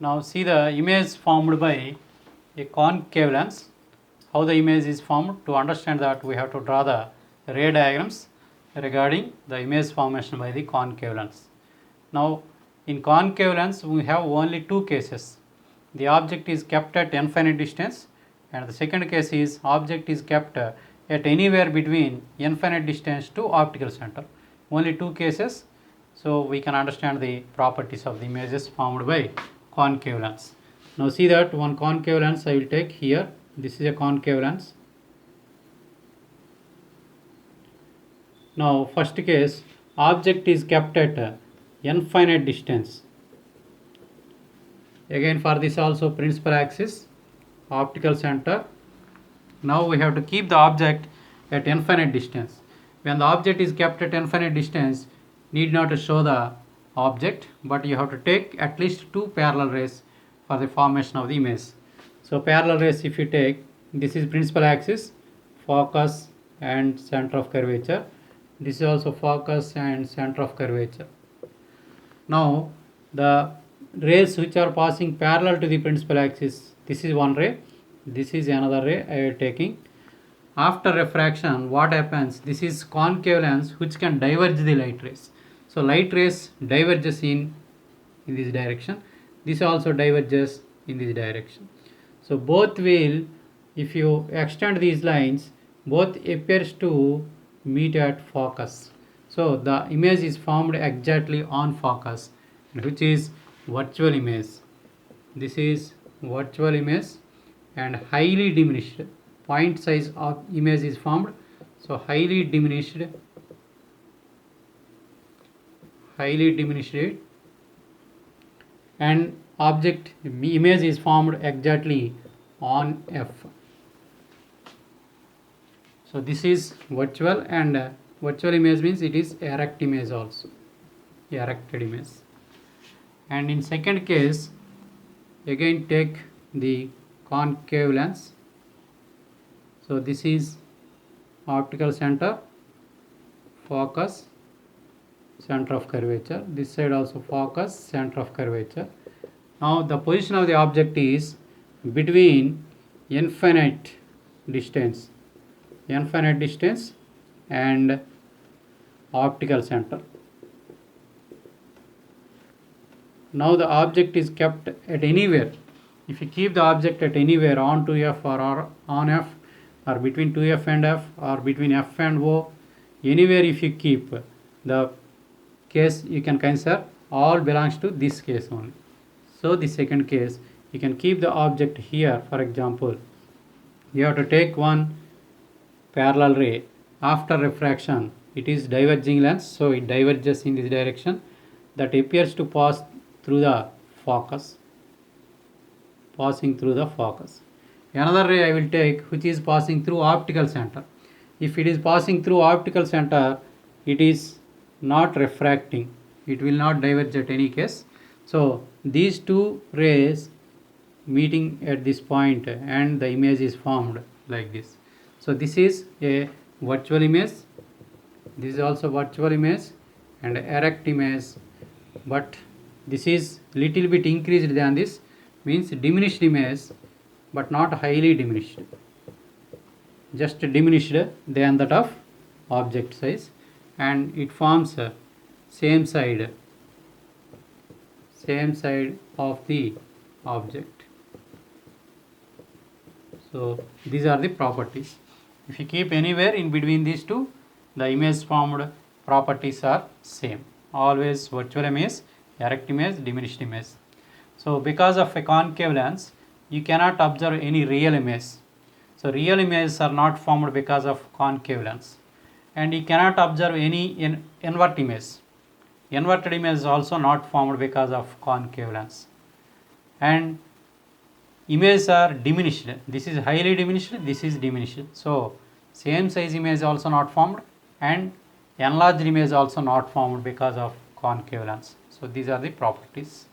Now see the image formed by a concave lens. How the image is formed? To understand that, we have to draw the ray diagrams regarding the image formation by the concave lens. Now in concave lens we have only two cases. The object is kept at infinite distance, and the second case is object is kept at anywhere between infinite distance to optical center. Only two cases, so we can understand the properties of the images formed by concave lens. Now see that one concave lens I will take here. This is a concave lens. Now first case, object is kept at infinite distance. Again for this also principal axis, optical center. Now we have to keep the object at infinite distance. When the object is kept at infinite distance, need not to show the object, but you have to take at least two parallel rays for the formation of the image. So parallel rays, if you take, this is principal axis, focus and center of curvature. This is also focus and center of curvature. Now the rays which are passing parallel to the principal axis, this is one ray, this is another ray I am taking. After refraction, what happens? This is concave lens which can diverge the light rays. So light rays diverges in this direction. This also diverges in this direction. So both will, if you extend these lines, both appears to meet at focus. So the image is formed exactly on focus, which is virtual image. This is virtual image and highly diminished. Point size of image is formed. So highly diminished and object image is formed exactly on F. So this is virtual, and virtual image means it is erect image also, erected image. And in second case, again take the concave lens. So this is optical center, focus, center of curvature. This side also focus, center of curvature. Now the position of the object is between infinite distance and optical center. Now the object is kept at anywhere. If you keep the object at anywhere on 2F or on F, or between 2F and F, or between F and O, anywhere if you keep, the case you can consider all belongs to this case only. So the second case, you can keep the object here. For example, you have to take one parallel ray. After refraction, it is diverging lens, so it diverges in this direction. That appears to pass through the focus, passing through the focus. Another ray I will take which is passing through optical center. If it is passing through optical center, it is not refracting, it will not diverge at any case. So these two rays meeting at this point and the image is formed like this. So this is a virtual image, this is also virtual image and erect image, but this is little bit increased than this, means diminished image, but not highly diminished, just diminished than that of object size, and it forms same side of the object. So these are the properties. If you keep anywhere in between these two, the image formed properties are same. Always virtual image, erect image, diminished image. So because of a concave lens, you cannot observe any real image. So real images are not formed because of concave lens. And you cannot observe any invert image. Inverted image is also not formed because of concave lens. And images are diminished. This is highly diminished, this is diminished. So same size image also not formed, and enlarged image also not formed because of concave lens. So these are the properties.